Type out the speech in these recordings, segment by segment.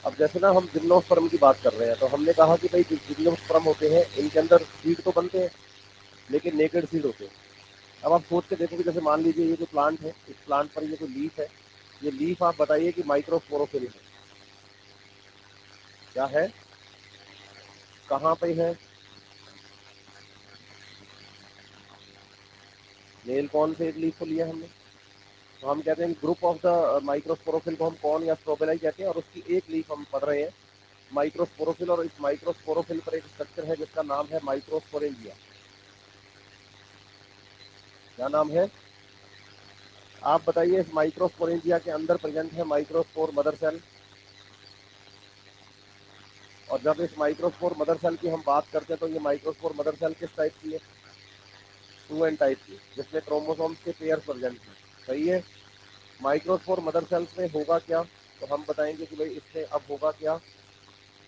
अब जैसे ना हम जिम्नोस्पर्म की बात कर रहे हैं, तो हमने कहा कि भाई जो जिम्नोस्पर्म होते हैं इनके अंदर सीड तो बनते हैं, लेकिन नेकेड सीड होते हैं। अब आप सोच के देखो कि जैसे मान लीजिए ये जो प्लांट है, इस प्लांट पर ये जो लीफ है, ये लीफ आप बताइए कि माइक्रोस्पोरोफिल है, क्या है, कहाँ पे है? मेल कौन से एक लीफ को लिया हमने? तो हम कहते हैं ग्रुप ऑफ द माइक्रोस्पोरोफिल को हम कौन या स्ट्रोबेलाई कहते हैं, और उसकी एक लीफ हम पढ़ रहे हैं माइक्रोस्पोरोफिल, और इस माइक्रोस्पोरोफिल पर एक स्ट्रक्चर है जिसका नाम है माइक्रोस्पोरेंजिया। क्या नाम है? आप बताइए। इस माइक्रोस्पोरेंजिया के अंदर प्रेजेंट है माइक्रोस्पोर मदर सेल। और जब इस माइक्रोस्पोर मदर सेल की हम बात करते हैं, तो ये माइक्रोस्पोर मदर सेल किस टाइप की है? 2n टाइप की, जिसमें क्रोमोसोम्स के पेयर प्रेजेंट हैं। सही है। माइक्रोस्पोर मदर सेल्स में होगा क्या? तो हम बताएंगे कि भाई इसमें अब होगा क्या,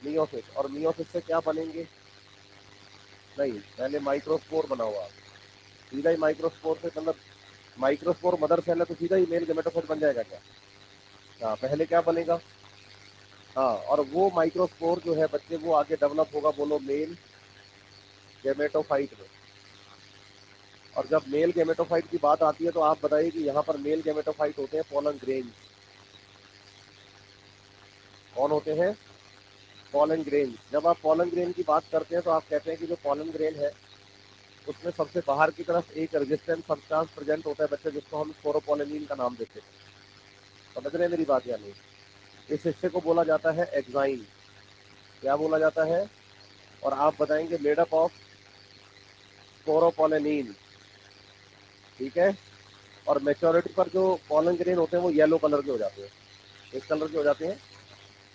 मियोसिस। और मियोसिस से क्या बनेंगे? नहीं, पहले माइक्रोस्पोर बना हुआ, सीधा ही माइक्रोस्पोर से, मतलब माइक्रोस्पोर मदर सेल है तो सीधा ही मेल गेमेटोफाइट बन जाएगा क्या? हाँ, पहले क्या बनेगा? हाँ, और वो माइक्रोस्पोर जो है बच्चे, वो आगे डेवलप होगा, बोलो, मेल गेमेटोफाइट में। और जब मेल गेमेटोफाइट की बात आती है, तो आप बताइए कि यहाँ पर मेल गेमेटोफाइट होते हैं पोलन ग्रेन। कौन होते हैं? Pollen grain. जब आप पोलन ग्रेन की बात करते हैं, तो आप कहते हैं कि जो पोलन ग्रेन है उसमें सबसे बाहर की तरफ एक रेजिस्टेंट सब्सटेंस प्रेजेंट होता है बच्चे, जिसको हम स्पोरोपोलेनिन का नाम देते हैं। समझ रहे हैं मेरी बात या नहीं? इस हिस्से को बोला जाता है एक्साइन। क्या बोला जाता है? और आप बताएंगे मेड अप ऑफ स्पोरोपोलेनिन। ठीक है। और मेच्योरिटी पर जो पोलन ग्रेन होते हैं वो येलो कलर के हो जाते हैं। किस कलर के हो जाते हैं?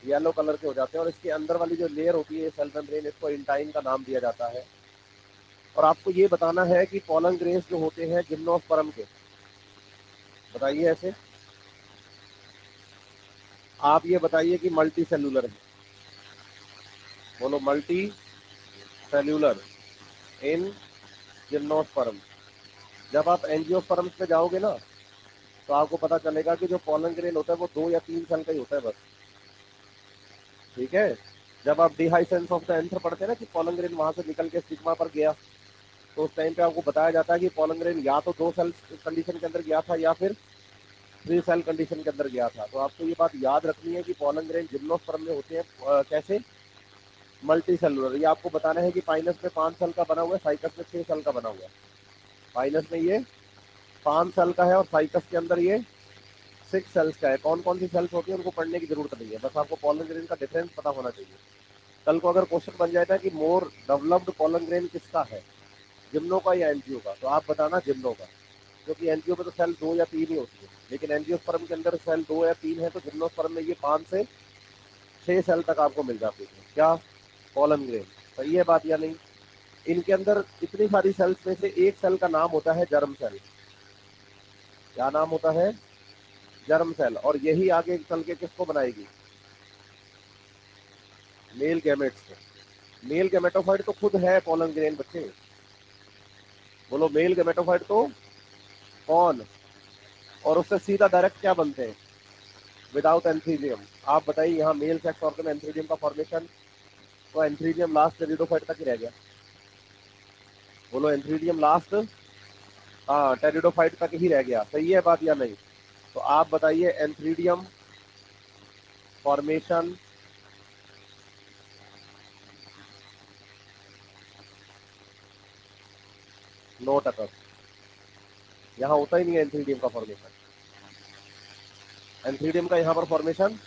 येलो कलर के हो जाते हैं। और इसके अंदर वाली जो लेयर होती है सेल मेम्ब्रेन, इसको इंटाइन का नाम दिया जाता है। और आपको ये बताना है कि पोलन ग्रेन्स जो होते हैं जिम्नोस्पर्म के, बताइए ऐसे, आप ये बताइए कि मल्टी सेलुलर है। बोलो, मल्टी सेल्यूलर इन जिम्नोस्पर्म। जब आप एंजियोस्पर्म पे जाओगे ना, तो आपको पता चलेगा कि जो पोलन ग्रेन होता है वो 2 या 3 सेल का ही होता है बस। ठीक है। जब आप डिहाइसेंस ऑफ द एंथर पढ़ते हैं ना, कि पोलन ग्रेन वहां से निकल के स्टिग्मा पर गया, तो उस टाइम पे आपको बताया जाता है कि पोलन ग्रेन या तो 2 सेल कंडीशन के अंदर गया था, या फिर 3 सेल कंडीशन के अंदर गया था। तो आपको ये बात याद रखनी है कि पोलन ग्रेन जिम्नोस्पर्म में होते हैं कैसे? Multi cellular. ये आपको बताना है कि पाइनस में 5 सेल का बना हुआ है, साइकस में 6 सेल का बना हुआ है। पाइनस में ये 5 सेल का है, और साइकस के अंदर ये 6 सेल्स का है। कौन कौन सी सेल्स होती है उनको पढ़ने की जरूरत नहीं है, बस आपको पोलन ग्रेन का डिफरेंस पता होना चाहिए। कल को अगर क्वेश्चन बन जाता है कि मोर डेवलप्ड पोलन ग्रेन किसका है, जिम्नो का या एनजीओ का, तो आप बताना जिम्नो का। क्योंकि एनजीओ में तो सेल 2 या 3 ही होती है, लेकिन एंजियोस्पर्म के अंदर सेल 2 या 3 है, तो जिम्नोस्पर्म में ये 5 से 6 सेल तक आपको मिल जाती है। क्या? Pollen grain. सही है बात या नहीं? इनके अंदर इतनी सारी सेल्स में से एक सेल का नाम होता है जर्म सेल। क्या नाम होता है? Germ cell. और यही आगे चल के किसको बनाएगी? मेल गैमेट्स को। मेल गैमेटोफाइट तो खुद है पोलन ग्रेन बच्चे। बोलो, मेल गैमेटोफाइट तो कौन? और उससे सीधा डायरेक्ट क्या बनते हैं? विदाउट एंथ्रीजियम। आप बताइए, यहाँ मेल सेक्स ऑर्गन एंथ्रीजियम का फॉर्मेशन, तो एंथ्रीजियम लास्ट टेरिडोफाइट तक ही रह गया। बोलो, एंथ्रीजियम लास्ट, हाँ, टेरिडोफाइट तक ही रह गया। सही है बात या नहीं? तो आप बताइए, एंथ्रीडियम फॉर्मेशन, नो टकर, यहाँ होता ही नहीं है एंथ्रीडियम का फॉर्मेशन। एंथ्रीडियम का यहाँ पर फॉर्मेशन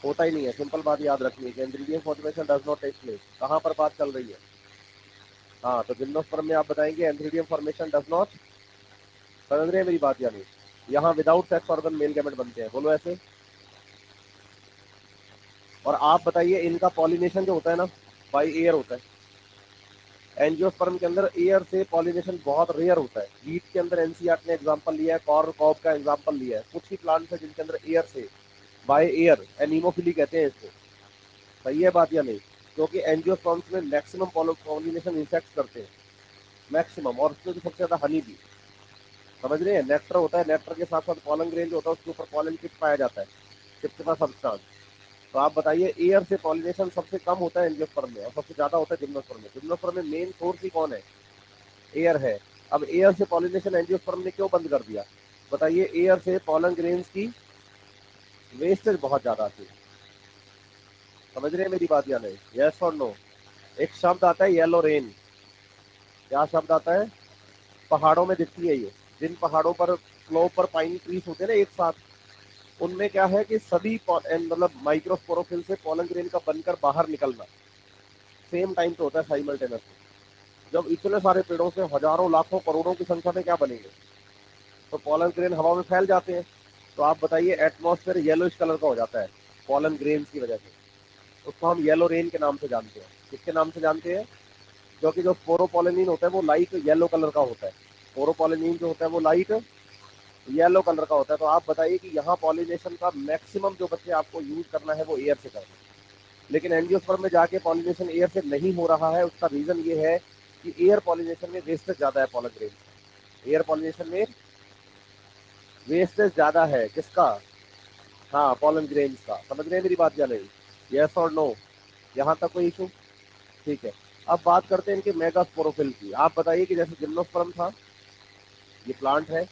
होता ही नहीं है। सिंपल बात याद रखनी है कि antheridium formation does not take place. कहाँ पर बात चल रही है? हाँ, तो जिम्नोस्पर्म में आप बताएंगे एंथ्रीडियम फॉर्मेशन डज नॉट। समझ रहे हैं मेरी बात या नहीं? यहाँ without sex organ male gamete बनते हैं। बोलो ऐसे। और आप बताइए, इनका पॉलिनेशन जो होता है ना, बाई एयर होता है। एंजियोस्पर्म के अंदर एयर से पॉलिनेशन बहुत रेयर होता है। वीट के अंदर एनसीईआरटी ने एग्जांपल लिया है, कॉर्न कॉब का एग्जांपल लिया है। कुछ ही प्लांट्स है जिनके अंदर एयर से, बाय एयर, एनीमोफिली कहते हैं इसको। सही है बात या नहीं? क्योंकि एंजियोस्पर्म्स में मैक्सिमम पॉलिनेशन इंसेक्ट्स करते हैं, मैक्सिमम। और उसमें भी सबसे ज्यादा हनी भी। समझ रहे हैं? नेक्टर होता है, नेक्टर के साथ साथ पॉलन ग्रेन जो होता है उसके ऊपर पॉलन किट पाया जाता है, चिपचिपा सब्सटेंस। तो आप बताइए, एयर से पॉलिनेशन सबसे कम होता है एंजियोस्पर्म में और सबसे ज्यादा होता है जिम्नोस्पर्म में। जिम्नोस्पर्म में मेन सोर्स ही कौन है? एयर है। अब एयर से पॉलिनेशन एंजियोस्पर्म ने क्यों बंद कर दिया? बताइए, एयर से पॉलन ग्रेन्स की वेस्टेज बहुत ज्यादा थी। समझ रहे हैं मेरी बात या नहीं? यस और नो? एक शब्द आता है येलो रेन। क्या शब्द आता है? पहाड़ों में दिखती है ये। जिन पहाड़ों पर स्लोप पर पाइन ट्रीज होते हैं ना एक साथ, उनमें क्या है कि सभी मतलब माइक्रोस्पोरोफिल से पॉलन ग्रेन का बनकर बाहर निकलना सेम टाइम पे होता है, साइमल्टेनियसली। जब इतने सारे पेड़ों से हजारों लाखों करोड़ों की संख्या में क्या बनेंगे, तो पॉलन ग्रेन हवा में फैल जाते हैं। तो आप बताइए, एटमॉस्फेयर येलोइश कलर का हो जाता है पॉलन ग्रेन्स की वजह से। उसको हम येलो रेन के नाम से जानते हैं। किसके नाम से जानते हैं? क्योंकि जो स्पोरोपोलेनिन होता है वो लाइट येलो कलर का होता है। स्पोरोपोलेनिन जो होता है वो लाइट येलो कलर का होता है। तो आप बताइए कि यहाँ पॉलिनेशन का मैक्सिमम जो बच्चे आपको यूज करना है वो एयर से करना है। लेकिन एंजियोस्पर्म में जाके पॉलिनेशन एयर से नहीं हो रहा है। उसका रीजन ये है कि एयर पॉलिनेशन में वेस्टेज ज्यादा है पॉलन ग्रेन। एयर पॉलिनेशन में वेस्टेज ज्यादा है। किसका? हाँ, पॉलन ग्रेन्स का। समझ रहे हैं मेरी बात या नहीं? यस और नो? यहाँ तक कोई इशू? ठीक है। अब बात करते हैं इनके मेगास्पोरोफिल की। आप बताइए कि जैसे जिम्नोस्पर्म था, ये प्लांट है।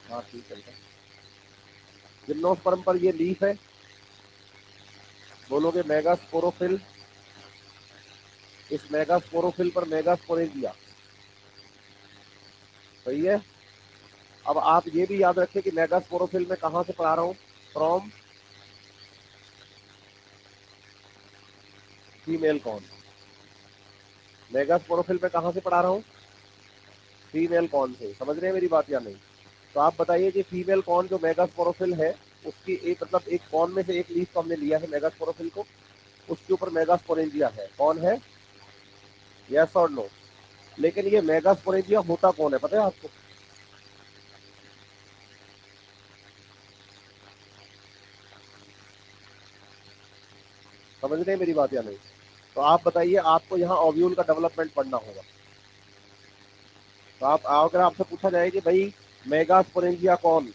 हाँ ठीक है। जिम्नोस्पर्म पर ये लीफ है। बोलोगे मेगास्पोरोफिल। इस मेगास्पोरोफिल पर मेगास्पोरेंजिया। सही है। अब आप ये भी याद रखें कि मेगास्पोरोफिल में कहाँ से पढ़ा रहा हूँ? From female corn. मेगास्पोरोफिल में कहाँ से पढ़ा रहा हूँ? फीमेल कॉर्न से। समझ रहे हैं मेरी बात या नहीं? तो आप बताइए कि फीमेल कॉर्न जो मेगास्पोरोफिल है, उसकी एक मतलब एक कॉर्न में से एक लीफ को हमने लिया है मेगास्पोरोफिल को, उसके ऊपर मेगास्पोरेंजिया है। कौन है? यस और नो? लेकिन ये मेगास्पोरेंजिया होता कौन है, पता है आपको? समझ रहे हैं मेरी बात या नहीं? तो आप बताइए, आपको यहाँ ओव्यूल का डेवलपमेंट पढ़ना होगा। तो आप अगर आपसे पूछा जाए कि भाई मेगास्पोरेंजिया कौन,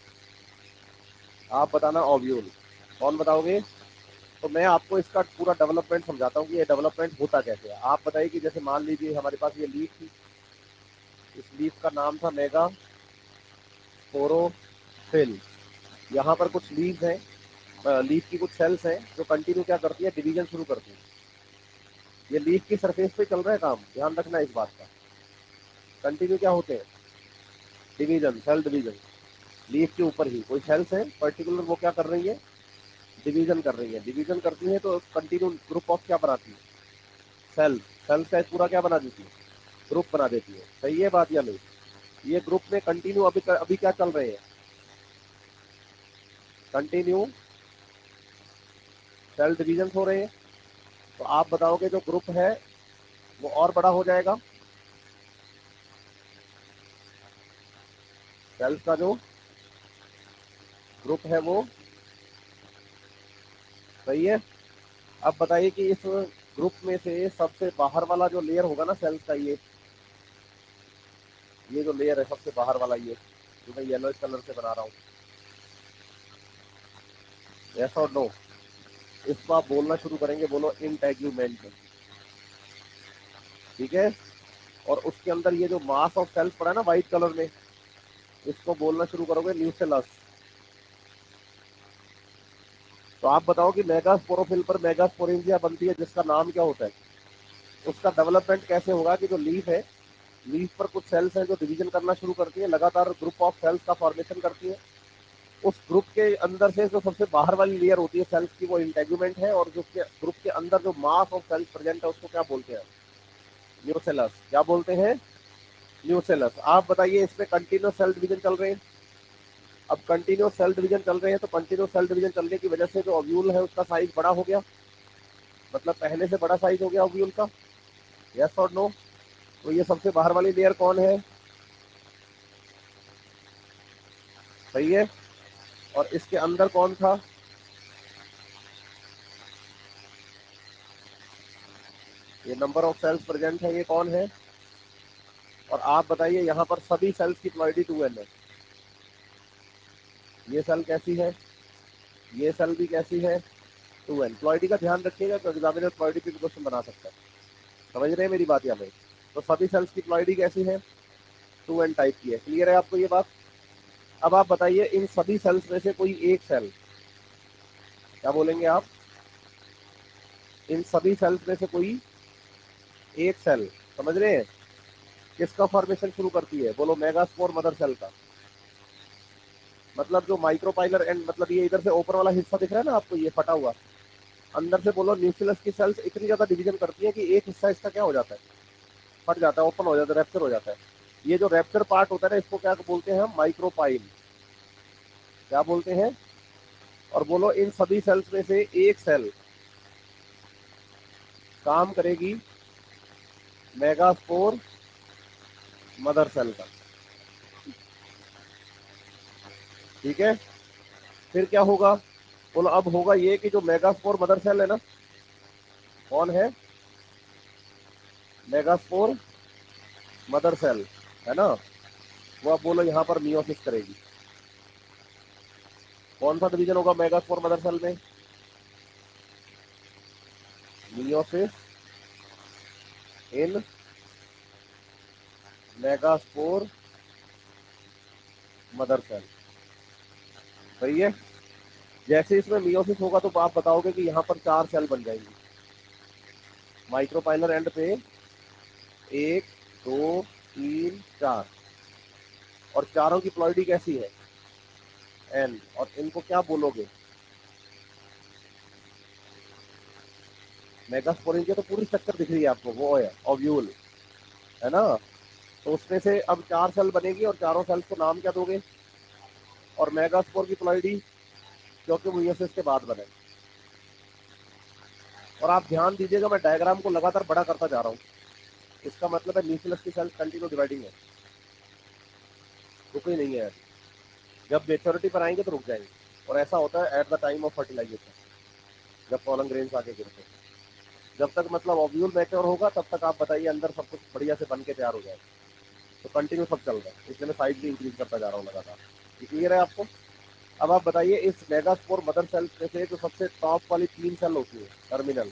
आप बताना ओव्यूल। कौन बताओगे? तो मैं आपको इसका पूरा डेवलपमेंट समझाता हूँ कि ये डेवलपमेंट होता कैसे है। आप बताइए कि जैसे मान लीजिए हमारे पास ये लीफ थी। इस लीफ का नाम था मेगास्पोरोफिल। यहाँ पर कुछ लीव्स हैं, लीफ की कुछ सेल्स हैं जो कंटिन्यू क्या करती है, डिवीजन शुरू करती है। ये लीफ की सरफेस पे चल रहा है काम, ध्यान रखना इस बात का। कंटिन्यू क्या होते हैं? Division, cell division. लीफ के ऊपर ही कोई सेल्स है पर्टिकुलर, वो क्या कर रही है? डिवीजन कर रही है। डिवीजन करती है तो कंटिन्यू ग्रुप ऑफ क्या बनाती है? सेल। सेल्स का एक पूरा क्या बना देती है? ग्रुप बना देती है। सही है बात या नहीं? ये ग्रुप में कंटिन्यू अभी क्या चल रहे हैं? कंटिन्यू सेल डिवीजन हो रहे हैं। तो आप बताओगे जो ग्रुप है वो और बड़ा हो जाएगा। सेल्स का जो ग्रुप है वो। सही है। अब बताइए कि इस ग्रुप में से सबसे बाहर वाला जो लेयर होगा ना सेल्स का, ये जो लेयर है सबसे बाहर वाला, ये जो मैं येलो कलर से बना रहा हूँ, यस और नो? इसको आप बोलना शुरू करेंगे, बोलो इंटेग्यूमेंट। ठीक है। और उसके अंदर ये जो मास ऑफ सेल्स पड़ा है ना व्हाइट कलर में, इसको बोलना शुरू करोगे न्यूसेलस। तो आप बताओ कि मेगास्पोरोफिल पर मेगास्पोरेंजिया बनती है, जिसका नाम क्या होता है? उसका डेवलपमेंट कैसे होगा कि जो लीफ है, लीफ पर कुछ सेल्स हैं जो डिवीजन करना शुरू करती है, लगातार ग्रुप ऑफ सेल्स का फॉर्मेशन करती है। उस ग्रुप के अंदर से जो सबसे बाहर वाली लेयर होती है सेल्स की, वो इंटेग्यूमेंट है। और जो ग्रुप के अंदर जो मास ऑफ सेल्स प्रेजेंट है उसको क्या बोलते हैं? न्यूसेलस। क्या बोलते हैं? न्यूसेलस। आप बताइए, इसमें कंटिन्यूस सेल डिवीजन चल रहे हैं। अब कंटिन्यूस सेल डिवीजन चल रहे हैं तो कंटिन्यूस सेल डिवीजन चलने की वजह से जो ओव्यूल है उसका साइज बड़ा हो गया, मतलब पहले से बड़ा साइज हो गया ओव्यूल का। यस और नो? तो ये सबसे बाहर वाली लेयर कौन है? सही है। और इसके अंदर कौन था? ये नंबर ऑफ सेल्स प्रेजेंट है, ये कौन है? और आप बताइए, यहाँ पर सभी सेल्स की प्लॉइडी 2n है। ये सेल कैसी है? ये सेल भी कैसी है? 2n प्लॉइडी का ध्यान रखिएगा तो एग्जामिनर प्लॉइडी पे क्वेश्चन बना सकता है। समझ रहे हैं मेरी बात यहाँ पे? तो सभी सेल्स की प्लॉइडी कैसी है? 2n टाइप की है। क्लियर है आपको ये बात? अब आप बताइए इन सभी सेल्स में से कोई एक सेल, क्या बोलेंगे आप? इन सभी सेल्स में से कोई एक सेल, समझ रहे हैं, किसका फॉर्मेशन शुरू करती है? बोलो मेगास्पोर मदर सेल का। मतलब जो माइक्रोपाइलर एंड, मतलब ये इधर से ऊपर वाला हिस्सा दिख रहा है ना आपको, ये फटा हुआ, अंदर से बोलो न्यूक्लियस की सेल्स इतनी ज्यादा डिवीजन करती है कि एक हिस्सा इसका क्या हो जाता है, फट जाता है, ओपन हो जाता है, रैप्चर हो जाता है। ये जो रैप्चर पार्ट होता है ना, इसको क्या बोलते हैं हम? माइक्रोपाइल। क्या बोलते हैं? और बोलो इन सभी सेल्स में से एक सेल काम करेगी मेगास्पोर मदर सेल का। ठीक है, फिर क्या होगा? बोलो अब होगा ये कि जो मेगास्पोर मदर सेल है ना, कौन है? मेगास्पोर मदर सेल है ना, वो अब बोलो यहाँ पर मियोसिस करेगी। कौन सा डिवीजन होगा मेगास्पोर मदर सेल में? Meiosis in megaspore mother cell. सही है। जैसे इसमें मियोसिस होगा तो आप बताओगे कि यहाँ पर 4 सेल बन जाएंगी माइक्रोपाइलर एंड पे, 1 2 3 4, और चारों की प्लॉइडी कैसी है? एन। और इनको क्या बोलोगे? मेगास्पोरिन की तो पूरी स्ट्रक्चर दिख रही है आपको, वो है ओव्यूल, है ना? तो उसमें से अब 4 सेल बनेगी और चारों सेल्स को नाम क्या दोगे? और मेगास्पोर की प्लॉइडी, क्योंकि मियोसिस के बाद बने। और आप ध्यान दीजिएगा, मैं डायग्राम को लगातार बड़ा करता जा रहा हूँ, इसका मतलब है न्यूक्लियस की सेल्स कंटिन्यू डिवाइडिंग है, रुक ही नहीं है। जब मेच्योरिटी पर आएंगे तो रुक जाएंगे। और ऐसा होता है at the time of fertilization, जब पॉलन ग्रेन्स आके गिरते हैं। जब तक मतलब ओव्यूल मैच्योर होगा तब तक आप बताइए अंदर सब कुछ बढ़िया से बन के तैयार हो जाए। तो कंटिन्यू सब चल रहा है, इसलिए मैं साइज भी इंक्रीज करता जा रहा हूँ लगातार। क्लियर है आपको? अब आप बताइए इस मेगास्पोर मदर सेल में से जो सबसे टॉप वाली 3 सेल होती है टर्मिनल,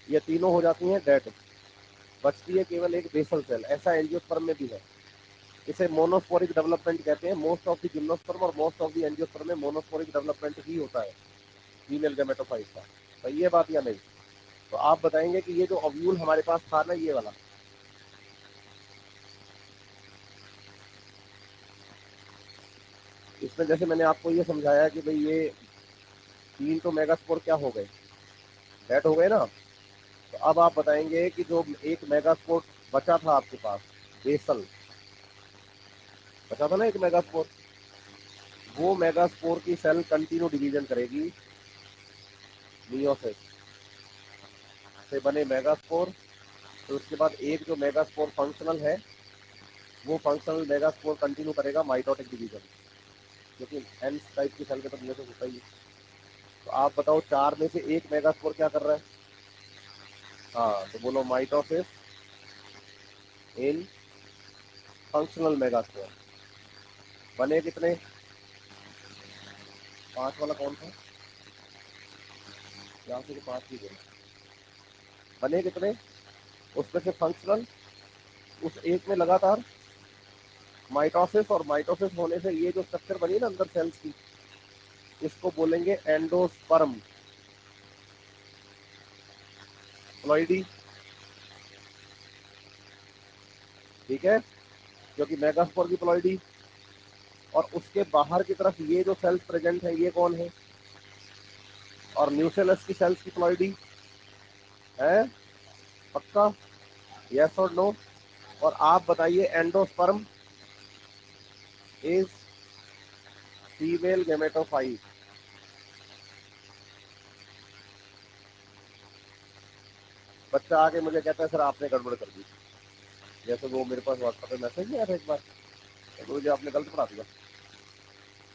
ये तीनों हो जाती हैं डेड, बचती है केवल एक बेसल सेल। ऐसा एंजियोस्पर्म में भी है। इसे मोनोस्पोरिक डेवलपमेंट कहते हैं। मोस्ट ऑफ द जिम्नोस्पर्म और मोस्ट ऑफ द एंजियोस्पर्म में मोनोस्पोरिक डेवलपमेंट ही होता है फीमेल गैमेटोफाइट का। सही है बात या नहीं? तो आप बताएंगे कि ये जो ओव्यूल हमारे पास था ना, ये वाला, इसमें जैसे मैंने आपको ये समझाया कि भाई ये 3 तो मेगास्पोर क्या हो गए, डेड हो गए ना। तो अब आप बताएंगे कि जो एक मेगास्पोर बचा था आपके पास, बेसल बचा था ना एक मेगास्पोर, वो मेगास्पोर की सेल कंटिन्यू डिवीजन करेगी मियोसिस से बने मेगास्पोर। तो उसके बाद एक जो मेगास्पोर फंक्शनल है, वो फंक्शनल मेगास्पोर कंटिन्यू करेगा माइटोटिक डिवीजन, क्योंकि एन टाइप की सेल में तो मियोसिस होता ही है। तो आप बताओ 4 में से एक मेगास्पोर क्या कर रहा है? हाँ, तो बोलो माइटोसिस इन फंक्शनल मेगास्पोर। बने कितने? 5 वाला कौन था? यहाँ से तो 5 ही बोला। बने कितने उसमें से फंक्शनल? उस एक में लगातार माइटोसिस, और माइटोसिस होने से ये जो स्ट्रक्चर बनी ना अंदर सेल्स की, इसको बोलेंगे एंडोस्पर्म प्लॉइडी। ठीक है, क्योंकि मेगास्पोर की प्लॉइडी, और उसके बाहर की तरफ ये जो सेल्स प्रेजेंट है ये कौन है? और न्यूसेलस की सेल्स की प्लॉइडी है। पक्का? यस और नो? और आप बताइए एंडोस्पर्म इज फीमेल गेमेटोफाइट। बच्चा आके मुझे कहता है सर आपने गड़बड़ कर दी। जैसे वो मेरे पास व्हाट्सएप पे मैसेज नहीं आया था एक बार, तो मुझे आपने गलत पढ़ा दिया,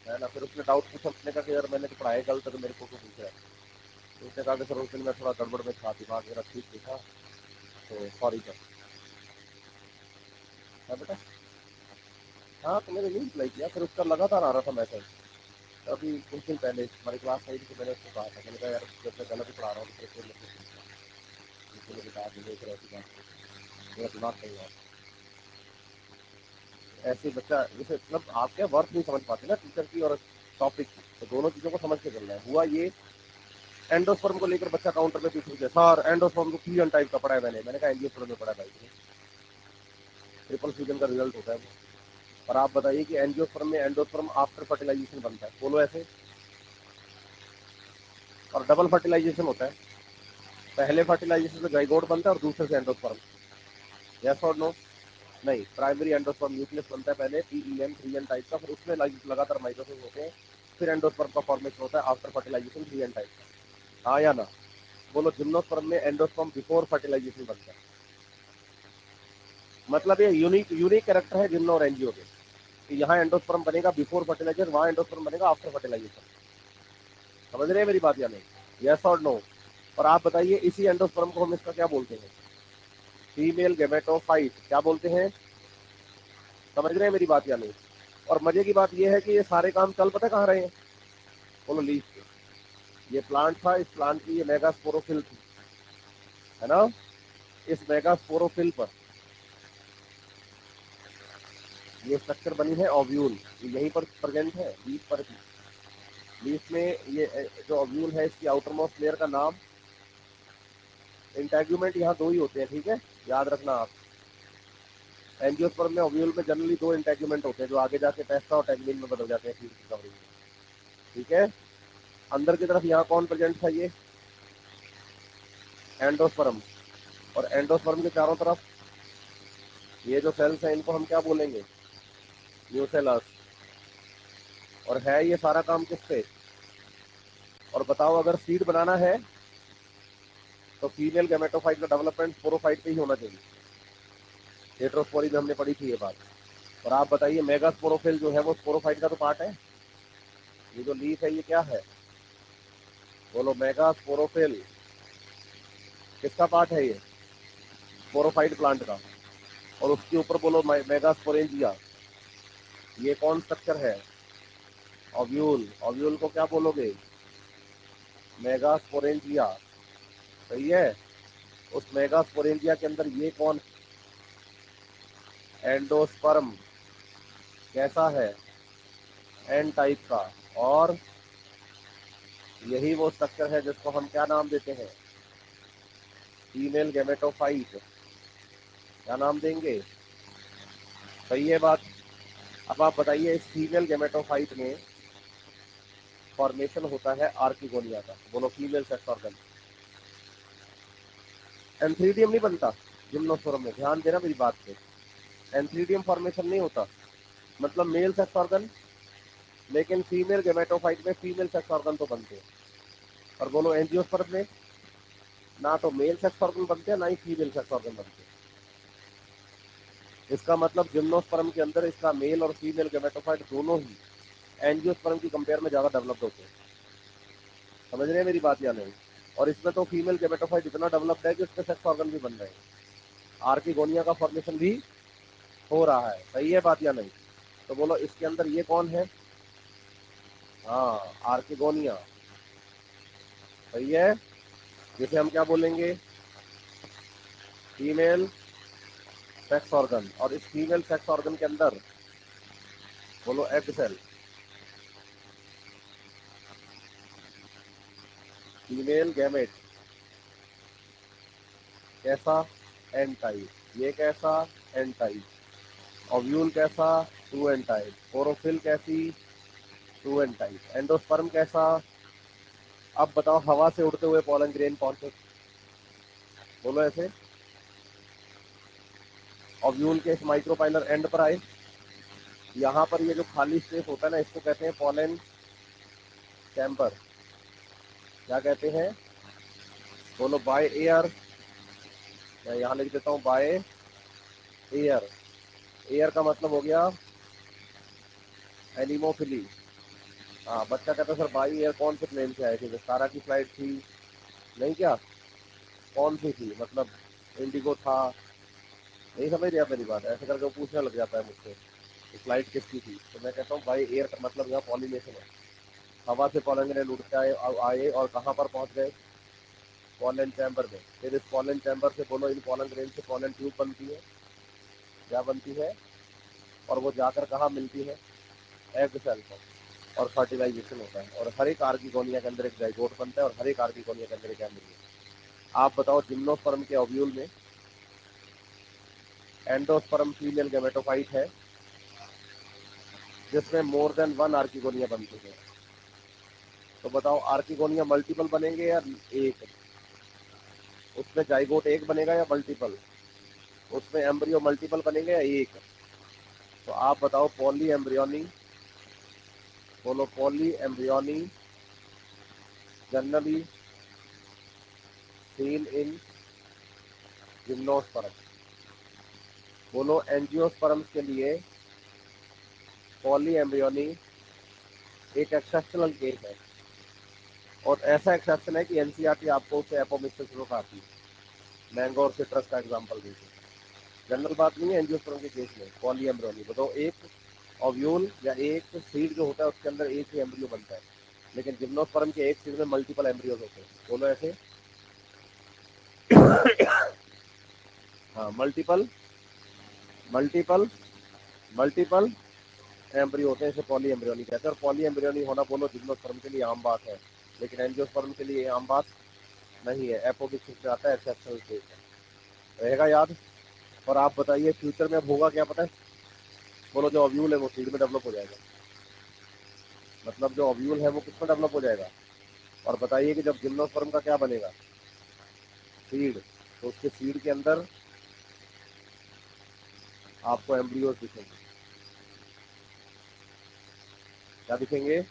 है ना? फिर उसने डाउट पूछा, उसने कहा कि यार मैंने तो पढ़ाया गलत, तो मेरे को क्यों पूछ रहा है? तो उसने कहा कि सर उस दिन मैं थोड़ा गड़बड़ में था, दिमाग मेरा ठीक नहीं था, तो सॉरी सर। हाँ बेटा। हाँ, तो मैंने नहीं रिप्लाई किया, फिर उसका लगातार आ रहा था मैसेज, अभी कुछ दिन पहले हमारी क्लास आई थी तो मैंने उसको कहा था, मैंने कहा यार जब मैं गलत पढ़ा रहा हूँ तो फिर मुझसे पूछना, उसने मुझे कहा मुझे फिर ऐसी बात मेरा दिमाग नहीं हुआ ऐसे बच्चा जैसे मतलब आप क्या वर्थ नहीं समझ पाते ना टीचर की और टॉपिक की, तो दोनों चीज़ों को समझ के चलना है। हुआ ये एंडोस्पर्म को लेकर बच्चा काउंटर पे पूछ गया, सर एंडोस्पर्म को फ्यूजन टाइप का पढ़ा है मैंने कहा एंजियोस्पर्म में पढ़ा है भाई, ट्रिपल फ्यूजन का रिजल्ट होता है वो। और आप बताइए कि एंजियोस्पर्म में एंडोस्पर्म आफ्टर फर्टिलाइजेशन बनता है, बोलो ऐसे। और डबल फर्टिलाइजेशन होता है, पहले फर्टिलाइजेशन से जाइगोट बनता है और दूसरे से एंडोस्पर्म। यस और नो? नहीं, प्राइमरी एंडोस्पर्म न्यूक्लियस बनता है पहले पीईएन 3n टाइप का, फिर उसमें लगातार माइटोसिस होते हैं, फिर एंडोस्पर्म का फॉर्मेशन होता है आफ्टर फर्टिलाइजेशन 3n टाइप का। हाँ या ना? बोलो जिम्नोस्पर्म में एंडोस्पर्म बिफोर फर्टिलाइजेशन बनता है। मतलब ये यूनिक यूनिक कैरेक्टर है जिम्नो और एंजियो के, कि यहाँ एंडोस्पर्म बनेगा बिफोर फर्टिलाइजर, वहाँ एंडोस्पर्म बनेगा आफ्टर फर्टिलाइजेशन। समझ रहे हैं मेरी बात या नहीं? यस और नो? और आप बताइए इसी एंडोस्पर्म को हम इसका क्या बोलते हैं? Female gametophyte. क्या बोलते हैं? समझ रहे हैं मेरी बात या नहीं? और मजे की बात यह है कि ये सारे काम चल पता कहाँ रहे हैं? बोलो लीफ पे। ये प्लांट था, इस प्लांट की ये मेगास्पोरोफिल थी, है ना? इस मेगास्पोरोफिल पर ये स्ट्रक्चर बनी है ओव्यूल, यहीं पर प्रेजेंट है लीफ पर भी। लीफ में ये जो ओव्यूल है इसकी आउटर मोस्ट लेयर का नाम, इंटेग्यूमेंट यहाँ दो ही होते हैं, ठीक है, याद रखना आप। एंजियोस्पर्म में ओव्यूल में जनरली दो इंटेग्यूमेंट होते हैं जो आगे जाके टेस्टा और टेग्मिन में बदल जाते हैं सीड की कवरिंग में, ठीक है। अंदर की तरफ यहाँ कौन प्रेजेंट था? ये एंडोस्पर्म। और एंडोस्पर्म के चारों तरफ ये जो सेल्स हैं इनको हम क्या बोलेंगे? न्यूसेलस। और है ये सारा काम किस पे? और बताओ अगर सीड बनाना है तो फीमेल गैमेटोफाइट का डेवलपमेंट स्पोरोफाइट पे ही होना चाहिए। हेटेरोस्पोरी में हमने पढ़ी थी ये बात। और आप बताइए मेगास्पोरोफिल जो है वो स्पोरोफाइट का तो पार्ट है। ये जो लीफ है ये क्या है? बोलो मेगास्पोरोफिल किसका पार्ट है? ये स्पोरोफाइट प्लांट का। और उसके ऊपर बोलो मेगास्पोरेंजिया, ये कौन स्ट्रक्चर है? ओव्यूल। ओव्यूल को क्या बोलोगे? मेगास्पोरेंजिया। सही है। उस मेगास्पोरेंजिया के अंदर ये कौन? एंडोस्पर्म। कैसा है? एन टाइप का। और यही वो स्ट्रक्चर है जिसको हम क्या नाम देते हैं? Female gametophyte. क्या नाम देंगे? सही है बात। अब आप बताइए इस फीमेल गैमेटोफाइट में फॉर्मेशन होता है आर्किगोनिया का, बोलो फीमेल सेक्स ऑर्गन। एंथ्रीडियम नहीं बनता जिम्नोस्पर्म में, ध्यान देना मेरी बात पे। एंथ्रीडियम फॉर्मेशन नहीं होता, मतलब मेल सेक्स ऑर्गन, लेकिन फीमेल गैमेटोफाइट में फीमेल सेक्स ऑर्गन तो बनते हैं। और बोलो एंजियोस्पर्म में ना तो मेल सेक्स ऑर्गन बनते हैं ना ही फीमेल सेक्स ऑर्गन बनते हैं। इसका मतलब जिम्नोस्पर्म के अंदर इसका मेल और फीमेल गैमेटोफाइट दोनों ही एंजियोस्पर्म की कंपेयर में ज़्यादा डेवलप्ड होते हैं। समझ रहे हैं मेरी बात या नहीं? और इसमें तो फीमेल गैमेटोफाइट इतना डेवलप्ड है कि उसके सेक्स ऑर्गन भी बन रहे हैं, आर्किगोनिया का फॉर्मेशन भी हो रहा है। सही है बात या नहीं? तो बोलो इसके अंदर ये कौन है? हाँ, आर्किगोनिया। सही है। जिसे हम क्या बोलेंगे? Female sex organ. और इस फीमेल सेक्स ऑर्गन के अंदर बोलो एग सेल, फीमेल गैमेट। कैसा? N type. ये कैसा? N type. ओव्यूल कैसा? 2n type. क्लोरोफिल कैसी? 2n type. एंडोस्पर्म कैसा? अब बताओ हवा से उड़ते हुए पॉलन ग्रेन कौन से? बोलो ऐसे। ओव्यूल के इस माइक्रोपाइलर एंड पर आए, यहाँ पर ये जो खाली स्पेस होता है ना इसको कहते हैं पॉलन चैम्बर। क्या कहते हैं? बोलो बाय एयर। मैं यहाँ लिख देता हूँ बाय एयर। एयर का मतलब हो गया एनिमोफिली। हाँ, बच्चा कहता सर बाई एयर कौन से प्लेन से आए थे? विस्तारा की फ्लाइट थी? नहीं क्या? कौन सी थी? मतलब इंडिगो था? नहीं समझ रहे आप मेरी बात? ऐसे करके वो पूछने लग जाता है मुझसे कि फ्लाइट किसकी थी, तो मैं कहता हूँ बाई एयर का मतलब यहाँ पॉलिनेशन है। हवा से पॉलन ग्रेन उड़ के आए और कहाँ पर पहुँच गए? पॉलन चैम्बर में। फिर इस पॉलन चैम्बर से बोलो इन पॉलन ग्रेन से पॉलन ट्यूब बनती है। क्या बनती है? और वो जाकर कहाँ मिलती है? एग सेल पर, और फर्टिलाइजेशन होता है, और हर एक आर्किगोनिया के अंदर एक जाइगोट बनता है, और हर एक आर्किगोनिया के अंदर एक एम्ब्रियो। आप बताओ जिम्नोस्पर्म के ओव्यूल में एंडोस्पर्म फीमेल गैमेटोफाइट है जिसमें मोर देन वन आर्किगोनिया बनती है। तो बताओ आर्किगोनिया मल्टीपल बनेंगे या एक? उसमें जाइगोट एक बनेगा या मल्टीपल? उसमें एम्ब्रियो मल्टीपल बनेंगे या एक? तो आप बताओ पॉली एम्ब्रियोनी, बोलो poly embryony generally seen in gymnosperm. बोलो एंजियोस्पर्म्स के लिए पॉली एम्ब्रियोनी एक एक्सेप्शनल केस है, और ऐसा एक्सेप्शन है कि एनसीईआरटी आपको उसे एपोमिक्सिस रोकाती है। मैंगो और सिट्रस का एग्जांपल दीजिए। जनरल बात नहीं है एंजियोस्पर्म के केस में पॉली एम्ब्रियोनी। बताओ एक ओव्यूल या एक सीड जो होता है उसके अंदर एक ही एम्ब्रियो बनता है, लेकिन जिम्नोस्पर्म के एक सीड में मल्टीपल एम्ब्रियोज होते हैं। बोलो ऐसे। हाँ, मल्टीपल मल्टीपल मल्टीपल एम्ब्रियो होते हैं, इसे पॉली एम्ब्रियोनी कहते हैं। और पॉली एम्ब्रियोनी होना बोलो जिम्नोस्पर्म के लिए आम बात है, लेकिन एंजियोस्पर्म के लिए आम बात नहीं है। एपोमिक्सिस में आता है, एक्सेप्शनल केस है। रहेगा याद। और आप बताइए फ्यूचर में अब होगा क्या पता है? बोलो जो ओव्यूल है वो सीड में डेवलप हो जाएगा। मतलब जो ओव्यूल है वो किसमें डेवलप हो जाएगा? और बताइए कि जब जिम्नोस्पर्म का क्या बनेगा? सीड। तो उसके सीड के अंदर आपको एम्ब्रियोज दिखेंगे। क्या दिखेंगे?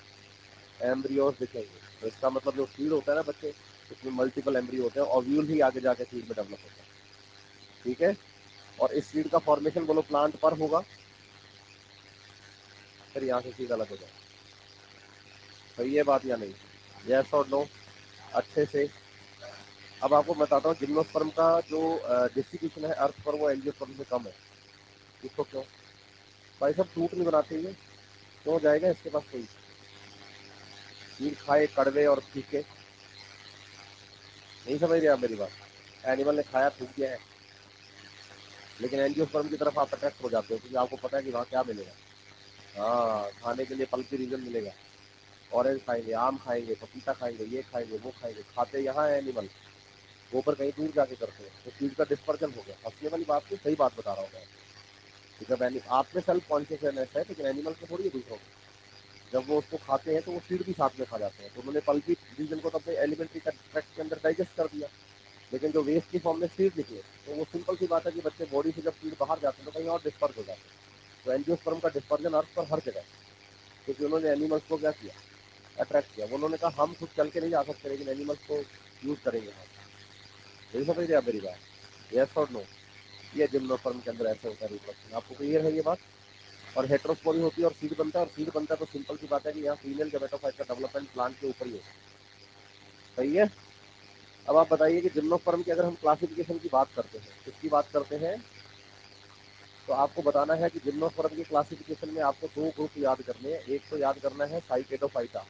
एम्ब्रियोज दिखेंगे। तो इसका मतलब जो सीड होता है ना बच्चे, उसमें मल्टीपल एम्ब्रियो होते हैं, ओव्यूल ही आगे जाके सीड में डेवलप होता है। ठीक है। और इस सीड का फॉर्मेशन बोलो प्लांट पर होगा, फिर यहाँ से सीड अलग हो जाए। सही है बात या नहीं? यस और नो? अच्छे से। अब आपको बताता हूँ जिम्नोस्पर्म का जो डिस्ट्रीब्यूशन है अर्थ पर, वो एंजियोस्पर्म से कम है। इसको क्यों? भाई सब फ्रूट नहीं बनाते ये, क्यों जाएगा इसके पास कोई? सीड खाए कड़वे और फीके। नहीं समझ रहे आप मेरी बात? एनिमल ने खाया, थूक दिया है, लेकिन एंजियोस्पर्म की तरफ आप अट्रैक्ट हो जाते हो क्योंकि आपको पता है कि वहाँ क्या मिलेगा। हाँ, खाने के लिए फल की रीजन मिलेगा। ऑरेंज खाएंगे, आम खाएंगे, पपीता खाएंगे, ये खाएंगे, वो खाएंगे। खाते यहाँ है एनिमल, वो पर कहीं दूर जाके करते हैं। तो सीड का डिस्पर्जन हो गया। हंसने वाली बात नहीं, सही बात बता रहा हूँ मैं कि जब आप में सेल्फ कॉन्शियसनेस है, लेकिन एनिमल में थोड़ी है दूसरों को। जब वो उसको खाते हैं तो वो सीड भी साथ में खा जाते हैं। तो उन्होंने पल्पी रीजन को तो अपने एलिमेंट्री ट्रैक्ट के अंदर डाइजेस्ट कर दिया, लेकिन जो वेस्ट की फॉर्म में सीड निकले, तो वो सिंपल सी बात है कि बच्चे बॉडी से जब सीड बाहर जाते हैं तो कहीं और डिस्पर्ज हो जाते हैं। तो एंजियोस्पर्म का डिस्पर्जन अर्थ पर हर जगह, क्योंकि उन्होंने एनिमल्स को क्या किया? अट्रैक्ट किया। उन्होंने कहा हम खुद चल के नहीं जा सकते, लेकिन एनिमल्स को यूज करेंगे हम। यही समझ रहे आप मेरी बात? यस और नो? ये जिम्नोस्पर्म के अंदर ऐसे होता है रिप्रोडक्शन। आपको क्लियर है ये बात? और हेट्रोस्पोरी होती है और सीड बनता है, और सीड बनता है तो सिंपल सी बात है कि यहाँ फीमेल गैमेटोफाइट का डेवलपमेंट प्लांट के ऊपर ही होता है। सही है। अब आप बताइए कि जिम्नोस्पर्म की अगर हम क्लासिफिकेशन की बात करते हैं, किसकी बात करते हैं, तो आपको बताना है कि जिम्नोस्पर्म की क्लासिफिकेशन में आपको दो ग्रुप याद करने हैं। एक तो याद करना है साइकेडोफाइटा।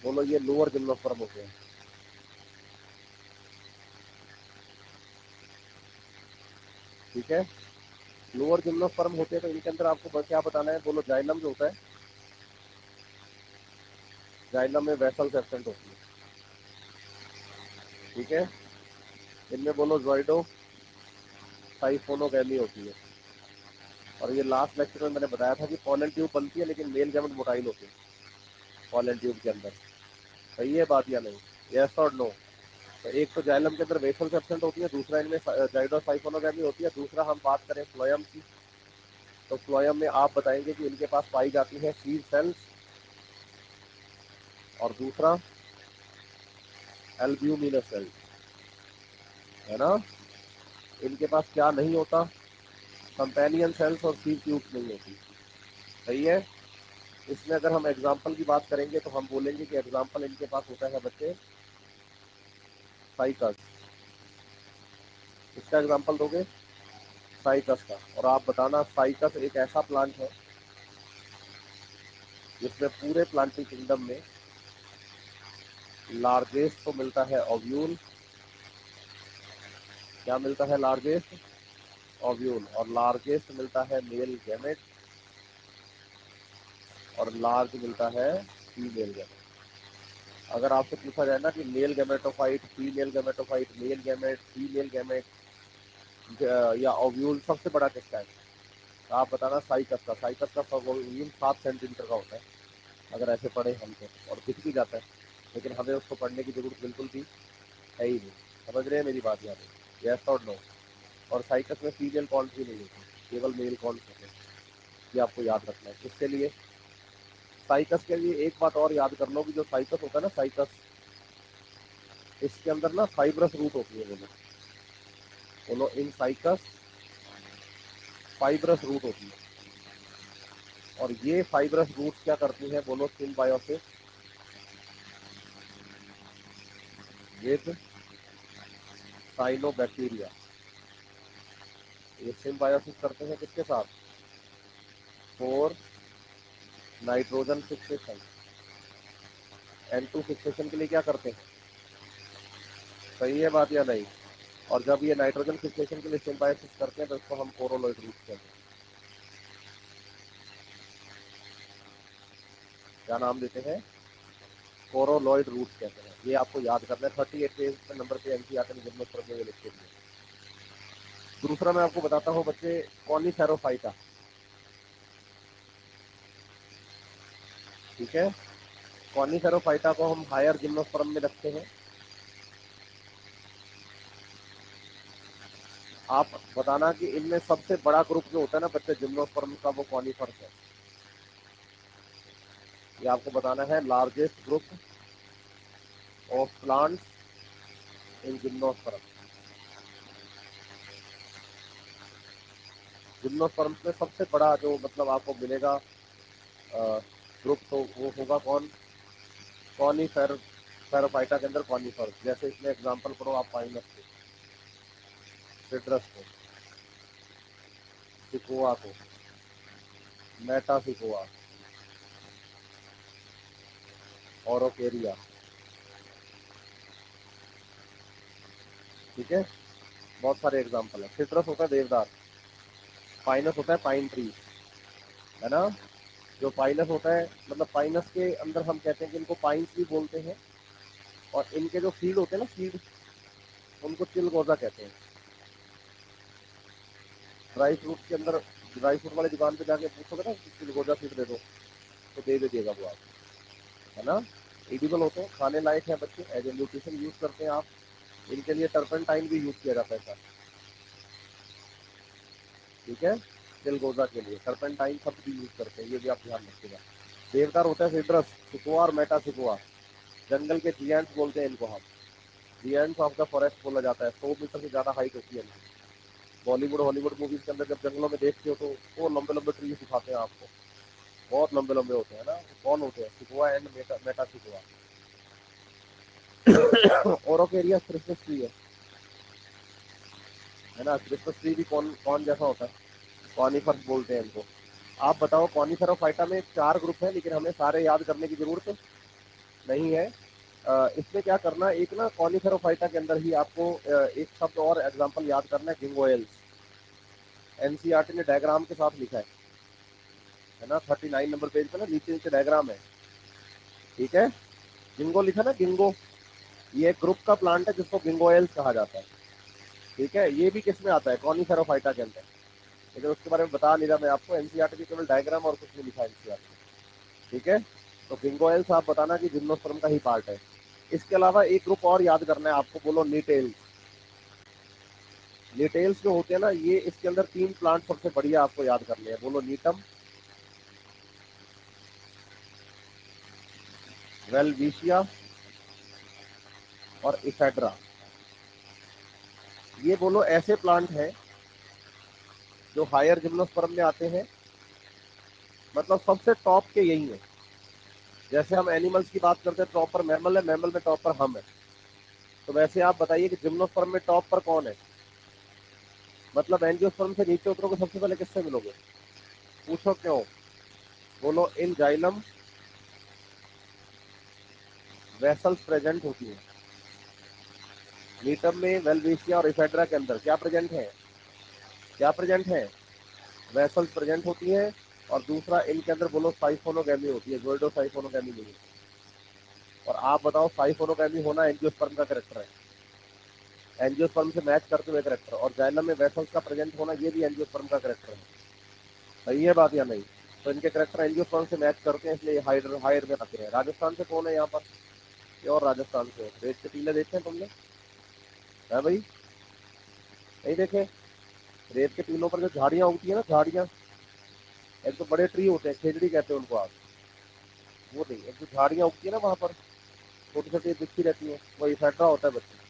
बोलो ये लोअर जिम्नोस्पर्म होते हैं। ठीक है, लोअर जिम्नोस्पर्म होते हैं। तो इनके अंदर आपको क्या बताना है? बोलो जाइलम जो होता है, जाइलम में वेसल्स एब्सेंट होती है। ठीक है, इनमें बोलो जोइडो साइफोनोगैमी होती है। और ये लास्ट लेक्चर में मैंने बताया था कि पॉलन ट्यूब बनती है, लेकिन मेल गैमेट मोटाइल होते हैं पॉलन ट्यूब के अंदर। सही है बात या नहीं? यस और नो? तो एक तो जाइलम के अंदर वेसल्स एब्सेंट होती है, दूसरा इनमें जाइडो साइफोनोगैमी होती है। दूसरा हम बात करें फ्लोयम की, तो फ्लोयम में आप बताएंगे कि इनके पास पाई जाती है सीड सेल्स, और दूसरा एल्ब्यूमिनस सेल्स, है ना? इनके पास क्या नहीं होता? कंपेनियन सेल्स और सीड ट्यूब्स नहीं होती। सही है। इसमें अगर हम एग्जाम्पल की बात करेंगे तो हम बोलेंगे कि एग्जाम्पल इनके पास होता है बच्चे साइकस। इसका एग्जाम्पल दोगे? साइकस का। और आप बताना साइकस एक ऐसा प्लांट है जिसमें पूरे प्लांटिंग किंगडम में लार्जेस्ट तो मिलता है ओव्यूल। क्या मिलता है? Largest ovule. और लार्जेस्ट मिलता है मेल गैमेट, और लार्ज मिलता है फीमेल गैमेट। अगर आपसे पूछा जाए ना कि male gametophyte, female gametophyte, male gamete, female gamete या ओव्यूल सबसे बड़ा किसका है, तो आप बताना साइकस का। साइकस का ओव्यूल 7 सेंटीमीटर का होता है। अगर ऐसे पढ़े हम तो, और दिख भी जाता है, लेकिन हमें उसको पढ़ने की जरूरत बिल्कुल भी है ही नहीं। समझ रहे हैं मेरी बात? यहाँ पे यस और नो। और साइकस में फीमेल कॉन्स भी नहीं होते, केवल मेल कॉन्स होते हैं। ये आपको याद रखना है। इसके लिए साइकस के लिए एक बात और याद कर लो कि जो साइकस होता है ना, साइकस, इसके अंदर ना फाइब्रस रूट होती है। बोलो इन साइकस फाइब्रस रूट होती है। और ये फाइब्रस रूट क्या करती है? बोलो सिम्बायोसिस विद साइनोबैक्टीरिया। ये सिम्बायोसिस करते हैं किसके साथ? For nitrogen fixation. N2 fixation के लिए क्या करते हैं? सही है बात या नहीं? और जब ये नाइट्रोजन फिक्सेशन के लिए सिम्बायोसिस करते हैं तो इसको हम कोरोलॉइड रूट कहते हैं। क्या नाम देते हैं? कोरोलॉइड रूट कहते हैं। ये आपको याद करना है। 38 पेज नंबर पे एनसीईआरटी में जिम्नो में लिख के दिए। दूसरा मैं आपको बताता हूँ बच्चे, कॉनिफेरोफाइटा। ठीक है, कॉनिफेरोफाइटा को हम हायर जिम्नोस्पर्म में रखते हैं। आप बताना कि इनमें सबसे बड़ा ग्रुप जो होता है ना बच्चे जिम्नोस्पर्म का, वो कॉनिफर्स है। ये आपको बताना है, largest group of plants in gymnosperm. Gymnosperm में सबसे बड़ा जो मतलब आपको मिलेगा ग्रुप, तो वो होगा कौन? कॉनिफेर फेरोफाइटा के अंदर कॉनिफर्स। जैसे इसमें एग्जांपल पढ़ो आप, पाइनस को, सिट्रस को, सिकोआ को, मेटासिकोआ, ओरोकेरिया। ठीक है, बहुत सारे एग्जांपल है। सिट्रस होता है देवदार, पाइनस होता है पाइन ट्री, है ना। जो पाइनस होता है, मतलब पाइनस के अंदर हम कहते हैं कि इनको पाइन्स भी बोलते हैं। और इनके जो सीड होते हैं ना, सीड, उनको चिलगोजा कहते हैं। ड्राई फ्रूट के अंदर, ड्राई फ्रूट वाली दुकान पे जाके पूछोगे ना कि चिलगोजा सीड दे दो, तो दे देगा वो आप, है ना। एडिबल होते हैं, खाने लायक है बच्चे, एज ए न्यूट्रिशन यूज करते हैं आप। इनके लिए टर्पेंटाइन भी यूज किया जाता है सर। ठीक है, चिलगोजा के लिए टर्पेंटाइन सब भी यूज करते हैं, ये भी आप ध्यान रखिएगा। देवदार होता है सिट्रस, सिकोआ और मेटासिकोआ। जंगल के जियांट्स बोलते हैं इनको हम, जियांट्स ऑफ द फॉरेस्ट बोला जाता है। 100 मीटर से ज्यादा हाइट होती है इनकी। बॉलीवुड हॉलीवुड मूवीज के अंदर जब जंगलों में देखते हो तो वो लंबे लंबे ट्रीज दिखाते हैं आपको, बहुत लंबे लंबे होते हैं ना। कौन होते हैं? Sequoia and metasequoia. Araucaria Christmas tree है ना। क्रिसमस ट्री भी कौन कौन जैसा होता है? कॉनिफर्स बोलते हैं इनको। आप बताओ, कॉनिफेरोफाइटा में 4 ग्रुप है, लेकिन हमें सारे याद करने की जरूरत नहीं है। इसमें क्या करना, एक ना कॉनिफेरोफाइटा के अंदर ही आपको एक शब्द और एग्जांपल याद करना है, गिंगोएल्स। एनसीईआरटी ने डायग्राम के साथ लिखा है ना। 39 नंबर पेज पे ना नीचे नीचे डायग्राम है। ठीक है, गिंगो लिखा ना, गिंगो, ये एक ग्रुप का प्लांट है जिसको गिंगोएल्स कहा जाता है। ठीक है, ये भी किस में आता है? कॉनिफेरोफाइटा के अंदर। लेकिन उसके बारे में बता नहीं रहा मैं आपको, एनसीईआरटी की केवल डायग्राम और कुछ नहीं लिखा है एनसीईआरटी। ठीक है, तो गिंगोएल्स आप बताना कि जिम्नोस्पर्म का ही पार्ट है। इसके अलावा एक ग्रुप और याद करना है आपको, बोलो नीटेल्स। नीटेल्स जो होते हैं ना, ये इसके अंदर 3 प्लांट सबसे बढ़िया आपको याद करने हैं। बोलो नीटम, वेलविशिया और इफेड्रा। ये बोलो ऐसे प्लांट हैं जो हायर जिम्नोस्पर्म में आते हैं, मतलब सबसे टॉप के यही है। जैसे हम एनिमल्स की बात करते हैं, टॉप पर मैमल है, मैमल में टॉप पर हम है। तो वैसे आप बताइए कि जिम्नोस्पर्म में टॉप पर कौन है? मतलब एंजियोस्पर्म से नीचे उतरोगे सबसे पहले किससे मिलोगे? पूछो क्यों? बोलो इन जाइलम वेसल्स प्रेजेंट होती है। मीटम में, वेलवेशिया और इफेड्रा के अंदर क्या प्रेजेंट है? क्या प्रेजेंट है? वेसल्स प्रेजेंट होती है। और दूसरा इनके अंदर बोलो साइफोनोगैमी होती है, गोल्डो साइफोनोगैमी नहीं है। और आप बताओ साइफोनोगैमी होना एंजियोस्पर्म का करेक्टर है, एंजियोस्पर्म से मैच करते हुए करेक्टर। और जाइलम में वेसल्स का प्रेजेंट होना ये भी एंजियोस्पर्म का करेक्टर है। सही है बात या नहीं? तो इनके करेक्टर एंजियोस्पर्म से मैच करते हैं, इसलिए हाइड में आते हैं। राजस्थान से कौन है यहाँ पर? प्योर राजस्थान से। रेत के टीले देखे हैं तुमने? है भाई? नहीं देखे? रेत के टीलों पर जो झाड़ियाँ उगती है ना, झाड़ियाँ, एक तो बड़े ट्री होते हैं, खेजड़ी कहते हैं उनको आप, वो नहीं, एक जो झाड़ियाँ उगती है ना वहाँ पर छोटी छोटी दिखती रहती है, वो इफेड्रा होता है। बच्चे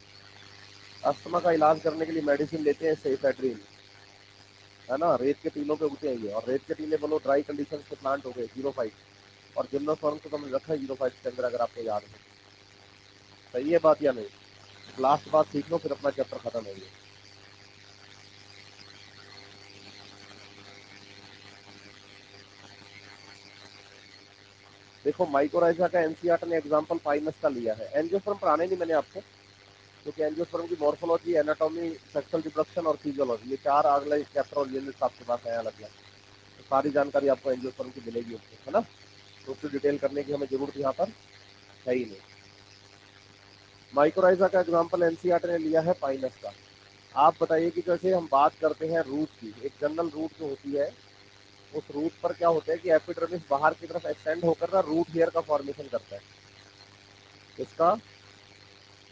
अस्थमा का इलाज करने के लिए मेडिसिन लेते हैं इससे, इफेड्रिन, है ना। रेत के टीलों पे उगते हैं ये। और रेत के टीले बोलो ड्राई कंडीशन के प्लांट हो गए, जीरोफाइट। और जिम्नोस्पर्म को तुमने रखा है जीरोफाइट के अंदर, अगर आपको याद है। सही है बात या नहीं? लास्ट बात सीख लो, फिर अपना चैप्टर खत्म हो गया। देखो माइकोराइजा का एनसीईआरटी ने एग्जांपल पाइनस का लिया है। एंजियोस्पर्म पढ़ाने नहीं मैंने आपको, क्योंकि एंजियोस्पर्म की मॉर्फोलॉजी, एनाटॉमी, सेक्सुअल रिप्रोडक्शन और फिजियोलॉजी, ये 4 अगले चैप्टर और यूनिट्स आपके पास है अलग अलग। तो सारी जानकारी आपको एंजियोस्पर्म की मिलेगी उसमें, है ना। तो उसकी डिटेल करने की हमें जरूरत यहाँ पर है ही नहीं। माइकोराइजा का एग्जाम्पल एनसीईआरटी ने लिया है पाइनस का। आप बताइए कि जैसे हम बात करते हैं रूट की, एक जनरल रूट जो होती है, उस रूट पर क्या होता है कि एपिडर्मिस बाहर की तरफ एक्सटेंड होकर ना रूट हेयर का फॉर्मेशन करता है, इसका।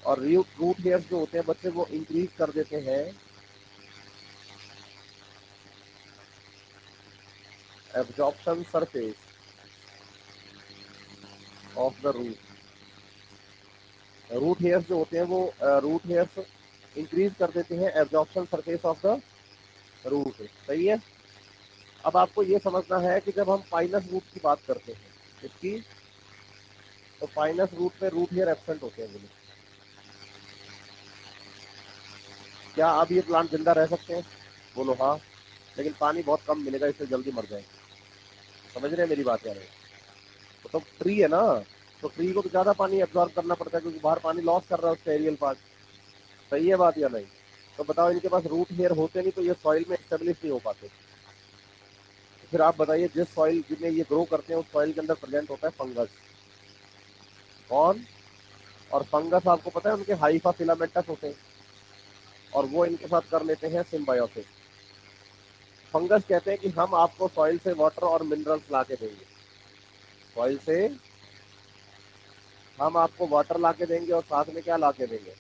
और रूट हेयर्स जो होते हैं बच्चे, वो इंक्रीज कर देते हैं absorption surface of the root. Root hairs जो होते हैं वो रूट हेयर्स इंक्रीज कर देते हैं absorption surface of the root. सही है। अब आपको ये समझना है कि जब हम पाइनस रूट की बात करते हैं इसकी, तो पाइनस रूट में रूट हेयर एब्सेंट होते हैं। बोले क्या अब ये प्लांट जिंदा रह सकते हैं? बोलो हाँ। लेकिन पानी बहुत कम मिलेगा, इससे जल्दी मर जाएंगे। समझ रहे हैं मेरी बात यार? तो ट्री है ना, तो ट्री को तो ज्यादा पानी एब्जॉर्ब करना पड़ता है, क्योंकि बाहर पानी लॉस कर रहा है उसका एरियल पार्ट। सही है बात या नहीं? तो बताओ, इनके पास रूट हेयर होते नहीं तो ये सॉइल में स्टेब्लिश नहीं हो पाते। तो फिर आप बताइए, जिस सॉइल में ये ग्रो करते हैं उस सॉइल के अंदर प्रेजेंट होता है फंगस। कौन? और फंगस आपको पता है उनके हाइफा फिलामेंटस होते हैं, और वो इनके साथ कर लेते हैं सिम्बायोसिस। फंगस कहते हैं कि हम आपको सॉइल से वाटर और मिनरल्स ला के देंगे, सॉइल से हम आपको वाटर ला के देंगे और साथ में क्या ला के देंगे?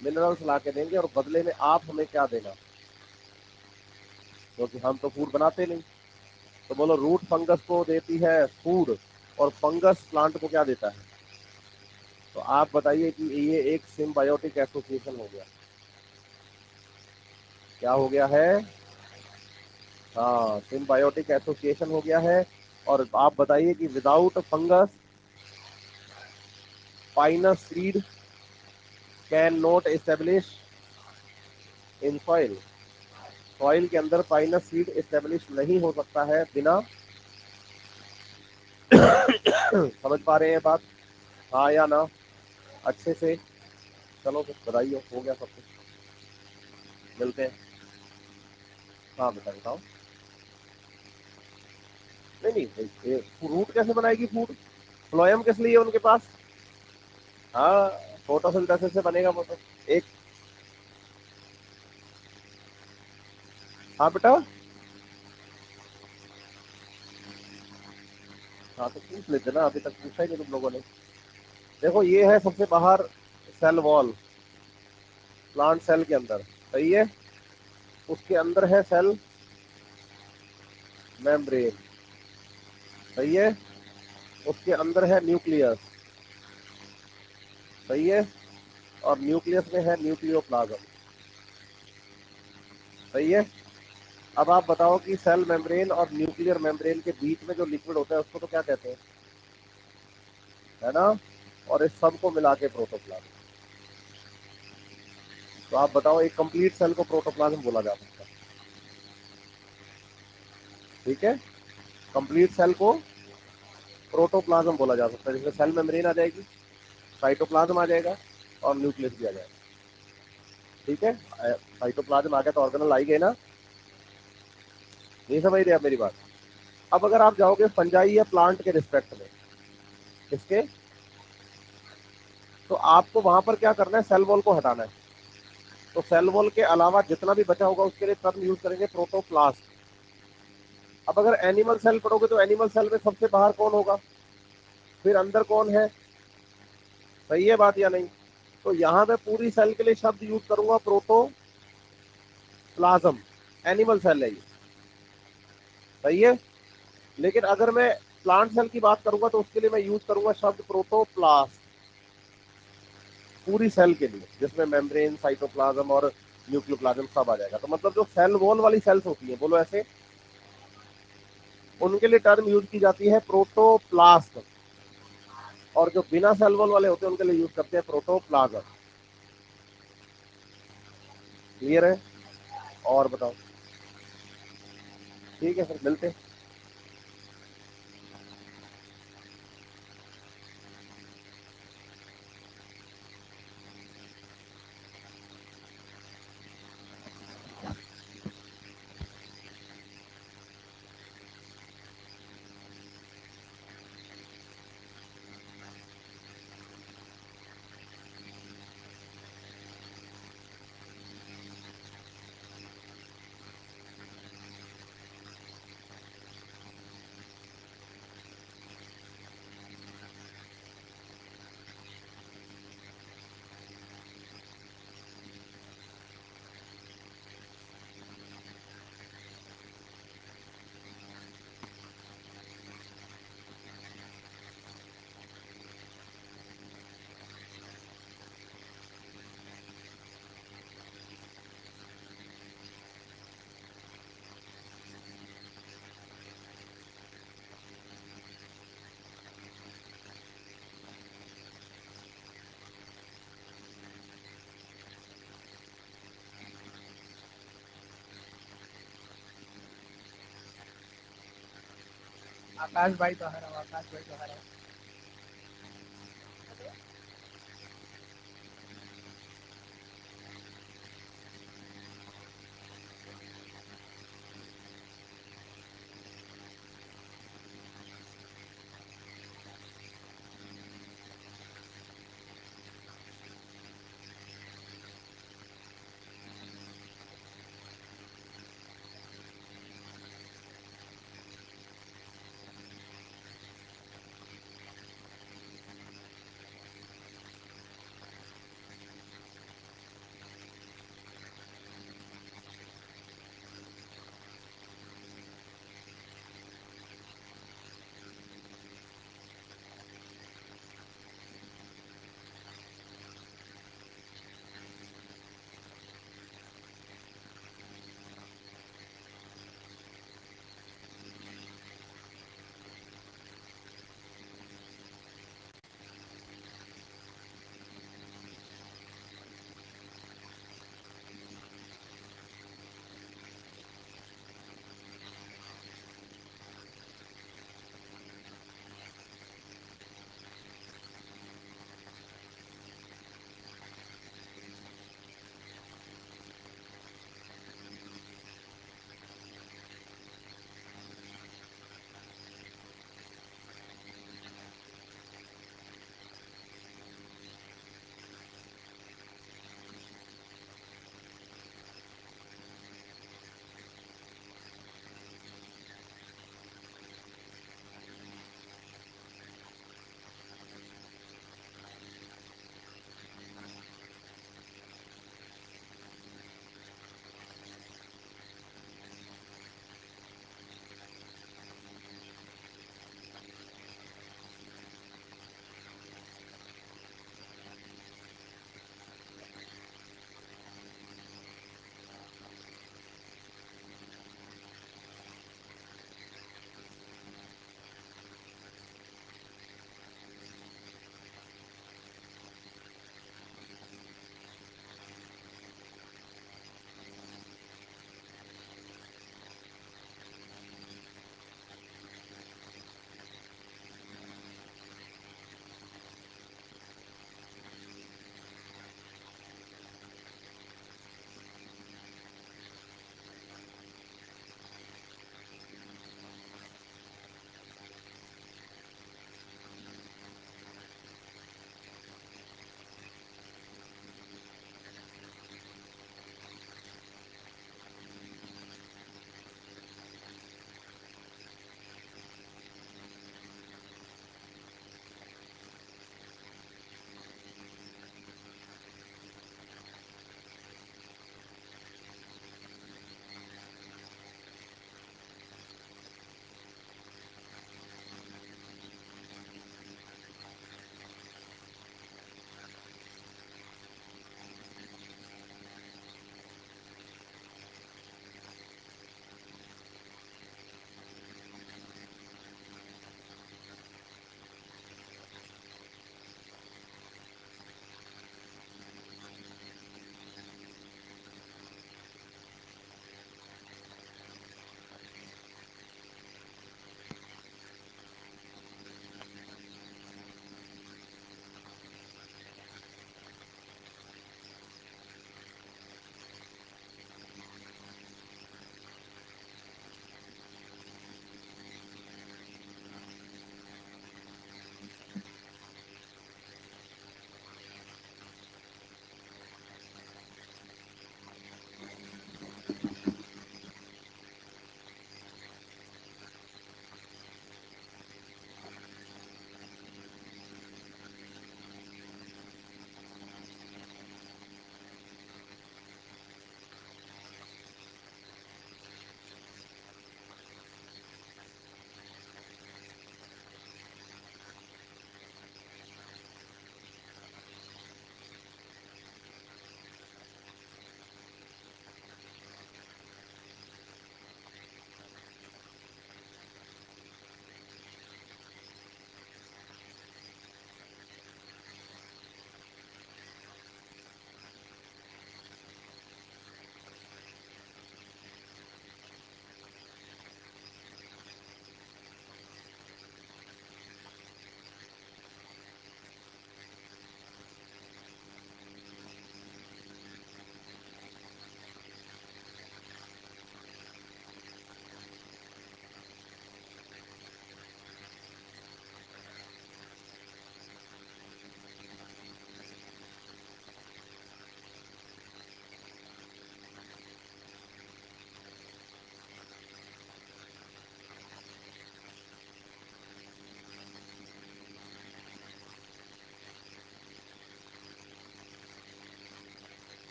मिनरल्स ला के देंगे। और बदले में आप हमें क्या देना? क्योंकि हम तो फूड बनाते नहीं। तो बोलो, रूट फंगस को देती है फूड, और फंगस प्लांट को क्या देता है? तो आप बताइए कि ये एक सिम्बायोटिक एसोसिएशन हो गया। क्या हो गया है? हाँ, सिम्बायोटिक एसोसिएशन हो गया है। और आप बताइए कि without fungus Pinus seed can not establish in soil. Soil के अंदर पाइनस सीड एस्टेब्लिश नहीं हो सकता है बिना समझ पा रहे हैं बात? हाँ या ना? अच्छे से। चलो फिर बधाई हो गया सब कुछ। मिलते हैं। हाँ बेटा बताओ। नहीं नहीं, फ्रूट कैसे बनाएगी फूड? फ्लोएम किस लिए है उनके पास? हाँ, फोटोसिंथेसिस से बनेगा वो तो। एक, हाँ बेटा। हाँ तो पूछ लेते ना, अभी तक पूछा ही नहीं तुम लोगों ने। देखो ये है सबसे बाहर सेल वॉल, प्लांट सेल के अंदर। सही है। उसके अंदर है सेल मेम्ब्रेन। सही है। उसके अंदर है न्यूक्लियस। सही है। और न्यूक्लियस में है न्यूक्लियोप्लाज्म। सही है। अब आप बताओ कि सेल मेम्ब्रेन और न्यूक्लियर मेम्ब्रेन के बीच में जो लिक्विड होता है उसको तो क्या कहते हैं? है ना। और इस सब को मिला के प्रोटोप्लाज्म। तो आप बताओ, एक कंप्लीट सेल को प्रोटोप्लाज्म बोला जा सकता है। ठीक है। कंप्लीट सेल को प्रोटोप्लाज्म बोला जा सकता है, जिसमें सेल मेम्ब्रेन आ जाएगी, साइटोप्लाज्म आ जाएगा और न्यूक्लियस भी आ जाएगा। ठीक है, साइटोप्लाज्म आ गया तो ऑर्गेनल आई गए ना, नहीं समझ रहे आप मेरी बात। अब अगर आप जाओगे फंजाई या प्लांट के रिस्पेक्ट में, इसके, तो आपको वहां पर क्या करना है, सेल वॉल को हटाना है। तो सेल वॉल के अलावा जितना भी बचा होगा उसके लिए टर्म यूज करेंगे प्रोटोप्लास्ट। अब अगर एनिमल सेल पढ़ोगे तो एनिमल सेल में सबसे बाहर कौन होगा, फिर अंदर कौन है, सही है बात या नहीं। तो यहां मैं पूरी सेल के लिए शब्द यूज करूंगा प्रोटोप्लाज्म, एनिमल सेल है ये, सही है। लेकिन अगर मैं प्लांट सेल की बात करूंगा तो उसके लिए मैं यूज करूंगा शब्द प्रोटोप्लास्ट, पूरी सेल के लिए, जिसमें मेम्ब्रेन, साइटोप्लाज्म और न्यूक्लियोप्लाज्म सब आ जाएगा। तो मतलब जो सेल वॉल वाली सेल्स होती है, बोलो ऐसे, उनके लिए टर्म यूज की जाती है प्रोटोप्लास्ट, और जो बिना सेल वॉल वाले होते हैं उनके लिए यूज करते हैं प्रोटोप्लाज्म। क्लियर है, और बताओ। ठीक है, फिर मिलते हैं। आकाश भाई तो हरा, आकाश भाई तो हरा।